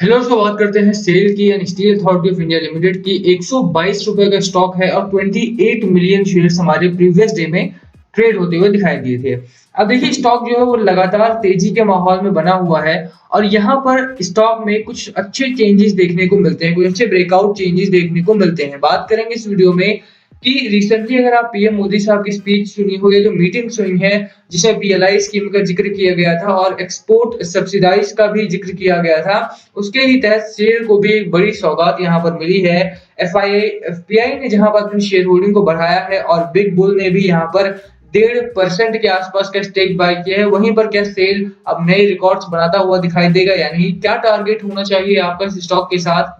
Hello दोस्तों, बात करते हैं सेल की। यानी steel authority of India limited की 122 रुपए का स्टॉक है और 28 मिलियन शेयर्स हमारे प्रीवियस डे में ट्रेड होते हुए दिखाई दिए थे। अब देखिए, स्टॉक जो है वो लगातार तेजी के माहौल में बना हुआ है और यहाँ पर स्टॉक में कुछ अच्छे चेंजेस देखने को मिलते हैं, कुछ अच्छे ब्रेकआउट चेंजेस देखने को मिलते हैं। बात करेंगे इस वीडियो में कि रिसेंटली अगर आप पीएम मोदी साहब की स्पीच सुनी हो या जो मीटिंग सुनी है, जिसमें पीएलआई स्कीम का जिक्र किया गया था और एक्सपोर्ट सब्सिडाइज का भी जिक्र किया गया था, उसके ही तहत शेयर को भी एक बड़ी सौगात यहाँ पर मिली है। एफपीआई ने जहां पर अपनी शेयर होल्डिंग को बढ़ाया है और बिग बुल ने भी यहाँ पर 1.5% के आसपास का स्टेक बाय किया है। वहीं पर क्या सेल अब नए रिकॉर्ड्स बनाता हुआ दिखाई देगा? यानी क्या टारगेट होना चाहिए आपका इस स्टॉक के साथ?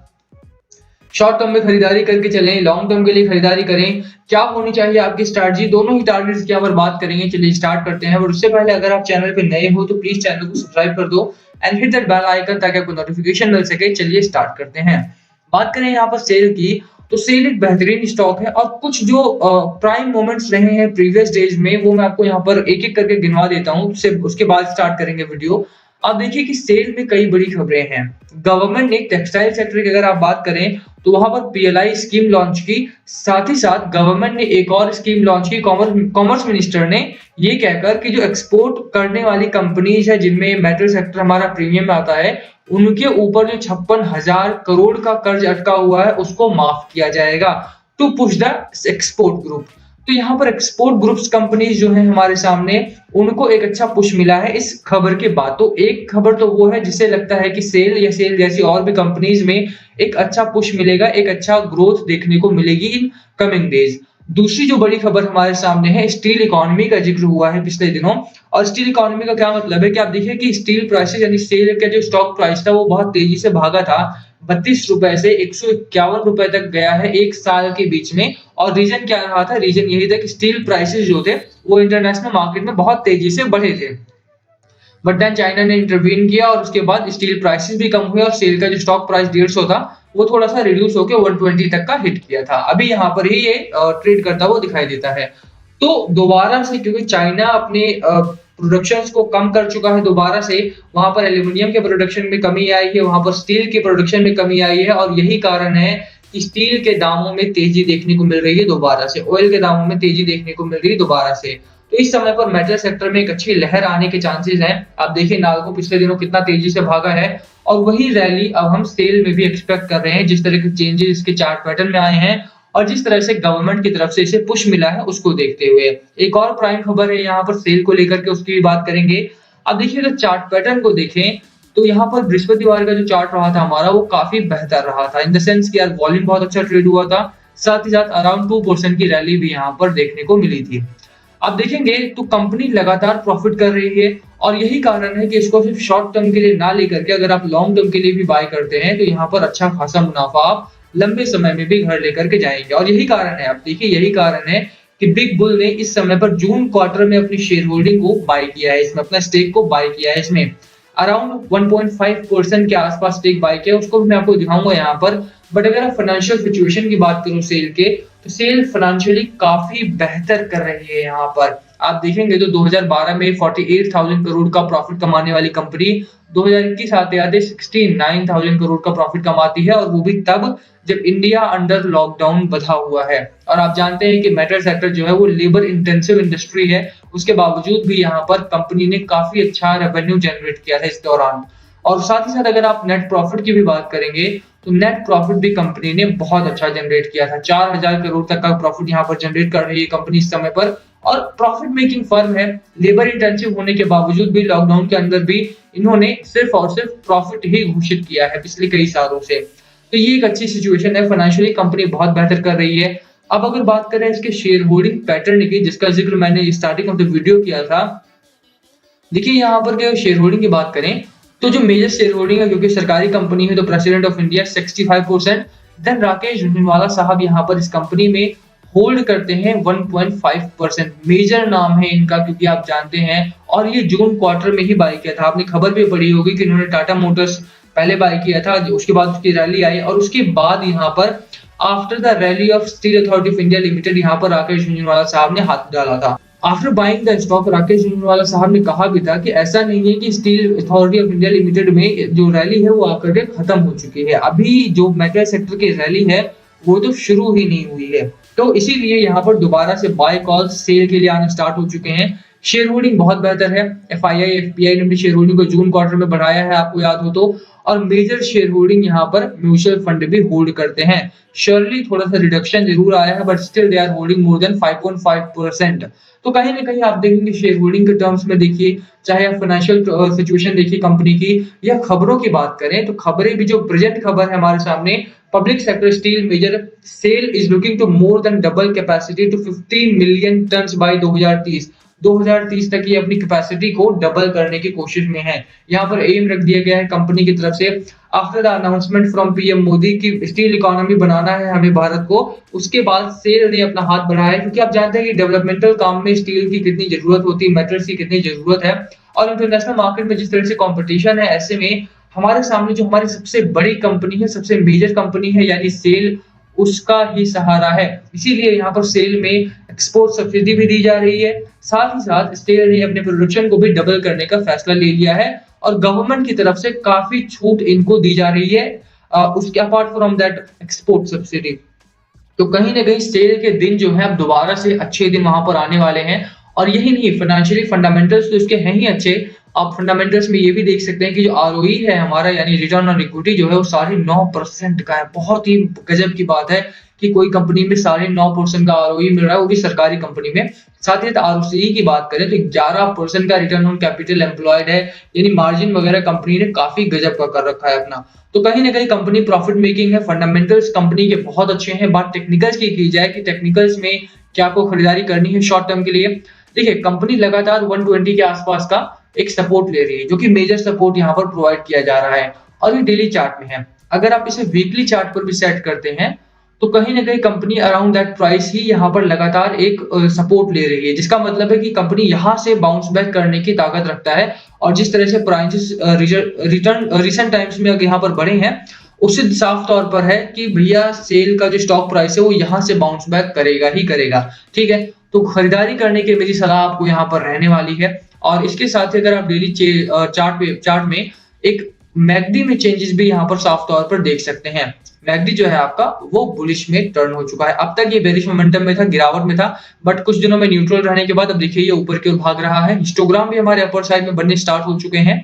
शॉर्ट टर्म में खरीदारी करके चलें, लॉन्ग टर्म के लिए खरीदारी करें, क्या होनी चाहिए आपकी स्ट्रैटेजी? दोनों ही टारगेट्स की यहाँ पर बात करेंगे। चलिए स्टार्ट करते हैं। और उससे पहले अगर आप चैनल पे नए हो तो प्लीज चैनल को सब्सक्राइब कर दो and hit that bell icon ताकि आपको नोटिफिकेशन मिल सके। चलिए स्टार्ट करते हैं। बात करें यहाँ पर सेल की, तो सेल एक बेहतरीन स्टॉक है और कुछ जो प्राइम मोमेंट्स रहे हैं प्रीवियस डेज में, वो मैं आपको यहाँ पर एक एक करके गिनवा देता हूँ। उसके बाद स्टार्ट करेंगे वीडियो। आप देखिए कि सेल में कई बड़ी खबरें हैं। गवर्नमेंट ने टेक्सटाइल सेक्टर की अगर आप बात करें तो वहां पर पीएलआई स्कीम लॉन्च की। साथ ही साथ गवर्नमेंट ने एक और स्कीम लॉन्च की, कॉमर्स मिनिस्टर ने, ये कहकर कि जो एक्सपोर्ट करने वाली कंपनीज है जिनमें मेटल सेक्टर हमारा प्रीमियम में आता है, उनके ऊपर जो 56,000 करोड़ का कर्ज अटका हुआ है उसको माफ किया जाएगा to push the export group. तो यहाँ पर एक्सपोर्ट ग्रुप्स कंपनीज जो है हमारे सामने, उनको एक अच्छा पुश मिला है इस खबर के बाद। तो एक खबर तो वो है जिससे लगता है कि सेल या सेल जैसी और भी कंपनीज में एक अच्छा पुश मिलेगा, एक अच्छा ग्रोथ देखने को मिलेगी इन कमिंग डेज। दूसरी जो बड़ी खबर हमारे सामने है, स्टील इकोनॉमी का जिक्र हुआ है पिछले दिनों। और स्टील इकोनॉमी का क्या मतलब है कि आप देखिए कि स्टील प्राइसेस यानी सेल का जो स्टॉक प्राइस था वो बहुत तेजी से भागा था। 32 रुपए से 151 रुपए तक गया है एक साल के बीच में। और रीजन क्या रहा था? रीजन यही था कि स्टील प्राइसेस जो थे वो इंटरनेशनल मार्केट में बहुत तेजी से बढ़े थे। बट देन चाइना ने इंटरवीन किया और उसके बाद स्टील प्राइसेस भी कम हुए और सेल का जो स्टॉक प्राइस 150 था वो थोड़ा सा रिड्यूस होकर 120 तक का हिट किया था। अभी यहाँ पर ही ये ट्रेड करता हुआ दिखाई देता है। तो दोबारा से, क्योंकि चाइना अपने प्रोडक्शन को कम कर चुका है, दोबारा से वहां पर एल्यूमिनियम के प्रोडक्शन में कमी आई है, वहां पर स्टील के प्रोडक्शन में कमी आई है और यही कारण है कि स्टील के दामों में तेजी देखने को मिल रही है दोबारा से, ऑयल के दामों में तेजी देखने को मिल रही है दोबारा से। तो इस समय पर मेटल सेक्टर में एक अच्छी लहर आने के चांसेस हैं। आप देखिए नाल्को पिछले दिनों कितना तेजी से भागा है और वही रैली अब हम सेल में भी एक्सपेक्ट कर रहे हैं। जिस तरह के चेंजेस इसके चार्ट पैटर्न में आए हैं और जिस तरह से गवर्नमेंट की तरफ से इसे पुश मिला है उसको देखते हुए, एक और प्राइम खबर है यहाँ पर सेल को लेकर के, उसकी भी बात करेंगे। अब देखिए अगर चार्ट पैटर्न को देखें तो यहाँ पर बृहस्पतिवार का जो चार्ट रहा था हमारा वो काफी बेहतर रहा था, इन द सेंस कि यार वॉल्यूम बहुत अच्छा ट्रेड हुआ था। साथ ही साथ अराउंड 2% की रैली भी यहाँ पर देखने को मिली थी। आप देखेंगे तो कंपनी लगातार प्रॉफिट कर रही है और यही कारण है कि इसको सिर्फ शॉर्ट टर्म के लिए ना लेकर के अगर आप लॉन्ग टर्म के लिए भी बाय करते हैं तो यहाँ पर अच्छा खासा मुनाफा आप लंबे समय में भी घर लेकर के जाएंगे। और यही कारण है, आप देखिए यही कारण है कि बिग बुल ने इस समय पर जून क्वार्टर में अपनी शेयर होल्डिंग को बाय किया है, इसमें अपना स्टेक को बाय किया है, इसमें अराउंड 1.5% के आसपास स्टेक बाय किया, उसको भी मैं आपको दिखाऊंगा यहाँ पर। बट अगर आप फाइनेंशियल सिचुएशन की बात करूं सेल के, तो सेल फाइनेंशियली काफी बेहतर कर रही है। यहाँ पर आप देखेंगे तो 2012 में 48,000 करोड़ का प्रॉफिट कमाने वाली कंपनी 2021 आते आते 69,000 करोड़ का प्रॉफिट कमाती है, और वो भी तब जब इंडिया अंडर लॉकडाउन बधा हुआ है। और आप जानते हैं कि मेटल सेक्टर जो है वो लेबर इंटेंसिव इंडस्ट्री है, उसके बावजूद भी यहाँ पर कंपनी ने काफी अच्छा रेवेन्यू जनरेट किया था इस दौरान। और साथ ही साथ अगर आप नेट प्रॉफिट की भी बात करेंगे तो नेट प्रॉफिट भी कंपनी ने बहुत अच्छा जनरेट किया था। 4,000 करोड़ तक का प्रॉफिट यहाँ पर जनरेट कर रही है कंपनी इस समय पर। और प्रॉफिट मेकिंग फर्म है, लेबर इंटेंसिव होने के बावजूद भी लॉकडाउन के अंदर भी इन्होंने सिर्फ और सिर्फ प्रॉफिट ही घोषित किया है पिछले कई सालों से। तो ये एक अच्छी सिचुएशन है, फाइनेंशियली कंपनी बहुत बेहतर कर रही है। अब अगर बात करें इसके शेयर होल्डिंग पैटर्न की, जिसका जिक्र मैंने स्टार्टिंग ऑफ द वीडियो किया था, देखिए यहाँ पर शेयर होल्डिंग की बात करें तो जो मेजर शेयर होल्डिंग है, क्योंकि सरकारी कंपनी है, तो president of India 65%, then Rakesh Jhunjhunwala साहब यहाँ पर इस कंपनी में होल्ड करते हैं 1.5%। मेजर नाम है इनका, क्योंकि आप जानते हैं, और ये जून क्वार्टर में ही बाय किया था। आपने खबर भी पढ़ी होगी कि इन्होंने टाटा मोटर्स पहले बाय किया था, उसके बाद उसकी रैली आई और उसके बाद यहाँ पर after the rally of steel authority of India limited यहाँ पर राकेश झुनझुनवाला साहब ने हाथ डाला था। After buying the stock Rakesh Jhunjhunwala साहब ने कहा भी था कि ऐसा नहीं है कि steel authority of India limited में जो रैली है वो आकर के खत्म हो चुकी है। अभी जो मेटल सेक्टर की रैली है वो तो शुरू ही नहीं हुई है। तो इसीलिए यहाँ पर दोबारा से बाय कॉल्स सेल के लिए आना स्टार्ट हो चुके हैं। शेयर होल्डिंग बहुत बेहतर है। एफआईआई एफपीआई ने अपनी शेयर होल्डिंग को जून क्वार्टर में बढ़ाया है, आपको याद हो तो। और मेजर शेयर होल्डिंग यहाँ पर म्यूचुअल फंड भी होल्ड करते हैं। श्योरली थोड़ा सा रिडक्शन जरूर आया है, but still they are holding more than 5.5%। तो कहीं ना कहीं आप देखेंगे शेयर होल्डिंग के टर्म्स में देखिए, चाहे आप फाइनेंशियल सिचुएशन देखिए कंपनी की या खबरों की बात करें, तो खबरें भी जो प्रेजेंट खबर है हमारे सामने, public sector steel major SAIL is looking to more than double capacity to 15 million tons by 2030 तक ये अपनी कैपेसिटी को डबल करने की कोशिश में है। यहाँ पर एम रख दिया गया है कंपनी की तरफ से, after the announcement from PM Modi की स्टील इकोनॉमी बनाना है हमें भारत को, उसके बाद सेल ने अपना हाथ बढ़ाया है। क्योंकि आप जानते हैं कि डेवलपमेंटल काम में स्टील की कितनी जरूरत होती है, मेटल्स की कितनी जरूरत है, और इंटरनेशनल मार्केट में जिस तरह से कॉम्पिटिशन है, ऐसे में हमारे सामने जो हमारी सबसे बड़ी कंपनी है, सबसे मेजर कंपनी है यानी सेल, उसका ही सहारा है। इसीलिए यहाँ पर सेल में एक्सपोर्ट सब्सिडी भी दी जा रही है। साथ ही साथ सेल ने अपने प्रोडक्शन को भी डबल करने का फैसला ले लिया है और गवर्नमेंट की तरफ से काफी छूट इनको दी जा रही है उसके apart from that export subsidy. तो कहीं ना कहीं सेल के दिन जो है अब दोबारा से अच्छे दिन वहां पर आने वाले हैं। और यही नहीं, फाइनेंशियली फंडामेंटल्स तो इसके हैं ही अच्छे। आप फंडामेंटल्स में ये भी देख सकते हैं कि जो आरओई है हमारा यानी रिटर्न ऑन इक्विटी जो है वो 9.5% का है। बहुत ही गजब की बात है कि कोई कंपनी में 9.5% का आरओई मिल रहा है, वो भी सरकारी कंपनी में। साथ ही आरओसीई की बात करें तो 11% का रिटर्न ऑन कैपिटल एम्प्लॉयड है, यानी मार्जिन वगैरह कंपनी ने काफी गजब का कर रखा है अपना। तो कहीं ना कहीं कंपनी प्रॉफिट मेकिंग है, फंडामेंटल्स कंपनी के बहुत अच्छे हैं। बात टेक्निकल्स की जाए कि टेक्निकल्स में क्या आपको खरीदारी करनी है शॉर्ट टर्म के लिए, देखिए कंपनी लगातार 120 के आसपास का एक सपोर्ट ले रही है, जो कि मेजर सपोर्ट यहाँ पर प्रोवाइड किया जा रहा है और ये डेली चार्ट में है। अगर आप इसे वीकली चार्ट पर भी सेट करते हैं तो कहीं ना कहीं कंपनी अराउंड दैट प्राइस ही यहाँ पर लगातार एक सपोर्ट ले रही है, जिसका मतलब है कि कंपनी यहाँ से बाउंस बैक करने की ताकत रखता है। और जिस तरह से प्राइसेस रिटर्न रिसेंट टाइम्स में यहाँ पर बढ़े हैं, उससे साफ तौर पर है कि भैया सेल का जो स्टॉक प्राइस है वो यहाँ से बाउंस बैक करेगा ही करेगा। ठीक है, तो खरीदारी करने की मेरी सलाह आपको यहाँ पर रहने वाली है। और इसके साथ ही अगर आप डेली चार्ट में एक मैगडी में चेंजेस भी यहाँ पर साफ तौर पर देख सकते हैं। मैगडी जो है आपका वो बुलिश में टर्न हो चुका है। अब तक ये बेरिश मोमेंटम में था, गिरावट में था, बट कुछ दिनों में न्यूट्रल रहने के बाद अब देखिए ये ऊपर की ओर भाग रहा है। हिस्टोग्राम भी हमारे अपर साइड में बनने स्टार्ट हो चुके हैं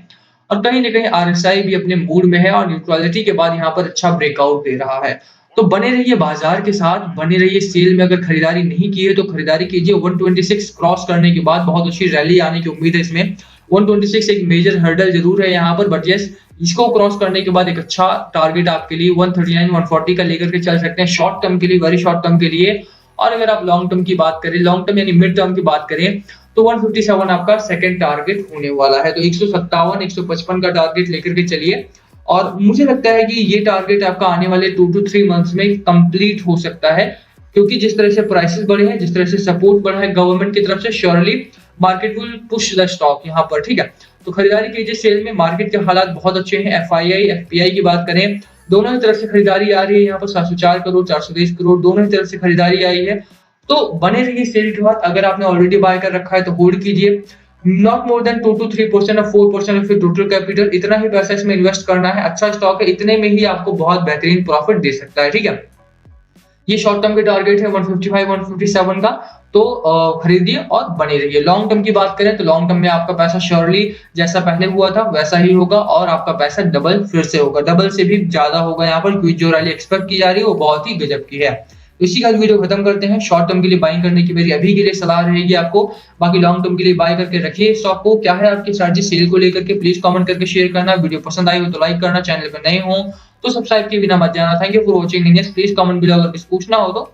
और कहीं ना कहीं आरएसआई भी अपने मूड में है और न्यूट्रलिटी के बाद यहाँ पर अच्छा ब्रेकआउट दे रहा है। तो बने रहिए बाजार के साथ, बने रहिए सेल में। अगर खरीदारी नहीं की है तो खरीदारी कीजिए। 126 क्रॉस करने के बाद बहुत अच्छी रैली आने की उम्मीद है इसमें। 126 एक मेजर हर्डल जरूर है यहाँ पर, बट यस इसको क्रॉस करने के बाद एक अच्छा टारगेट आपके लिए 139 140 का लेकर के चल सकते हैं शॉर्ट टर्म के लिए, वेरी शॉर्ट टर्म के लिए। और अगर आप लॉन्ग टर्म की बात करें, लॉन्ग टर्म यानी मिड टर्म की बात करें, तो 157 आपका सेकंड टारगेट होने वाला है। तो 157 155 का टारगेट लेकर के चलिए। और मुझे लगता है कि ये टारगेट आपका आने वाले 2 to 3 मंथ्स में कंप्लीट हो सकता है, क्योंकि जिस तरह से प्राइसेस बढ़े हैं, जिस तरह से सपोर्ट बढ़ा है गवर्नमेंट की तरफ से, surely market will push the stock यहाँ पर। ठीक है, तो खरीदारी कीजिए सेल में। मार्केट के हालात बहुत अच्छे हैं। एफआईआई एफपीआई की बात करें, दोनों ही तरफ से खरीदारी आ रही है। यहाँ पर 704 करोड़ 420 करोड़ दोनों ही तरफ से खरीदारी आई है। तो बने रहिए सेल के बाद। अगर आपने ऑलरेडी बाय कर रखा है तो होल्ड कीजिए। नॉट मोर देन 2 to 3% और 4% ऑफ टोटल कैपिटल, इतना ही पैसा इसमें इन्वेस्ट करना है। अच्छा स्टॉक है, इतने में ही आपको बहुत बेहतरीन प्रॉफिट दे सकता है। ठीक है, ये शॉर्ट टर्म के टारगेट है 155 157 का, तो खरीदिए और बने रहिए। लॉन्ग टर्म की बात करें तो लॉन्ग टर्म में आपका पैसा श्योरली जैसा पहले हुआ था वैसा ही होगा और आपका पैसा डबल फिर से होगा, डबल से भी ज्यादा होगा यहाँ पर, क्योंकि जो रैली एक्सपेक्ट की जा रही है वो बहुत ही गजब की है। इसी का वीडियो खत्म करते हैं। शॉर्ट टर्म के लिए बाइंग करने की मेरी अभी के लिए सलाह रहेगी आपको, बाकी लॉन्ग टर्म के लिए बाय करके रखिए स्टॉक को। क्या है आपकी स्ट्रैटेजी सेल को लेकर के, प्लीज कमेंट करके शेयर करना। वीडियो पसंद आई हो तो लाइक करना, चैनल पर नए हो तो सब्सक्राइब किए बिना मत जाना। Thank you for watching. Please comment below अगर कुछ पूछना हो तो।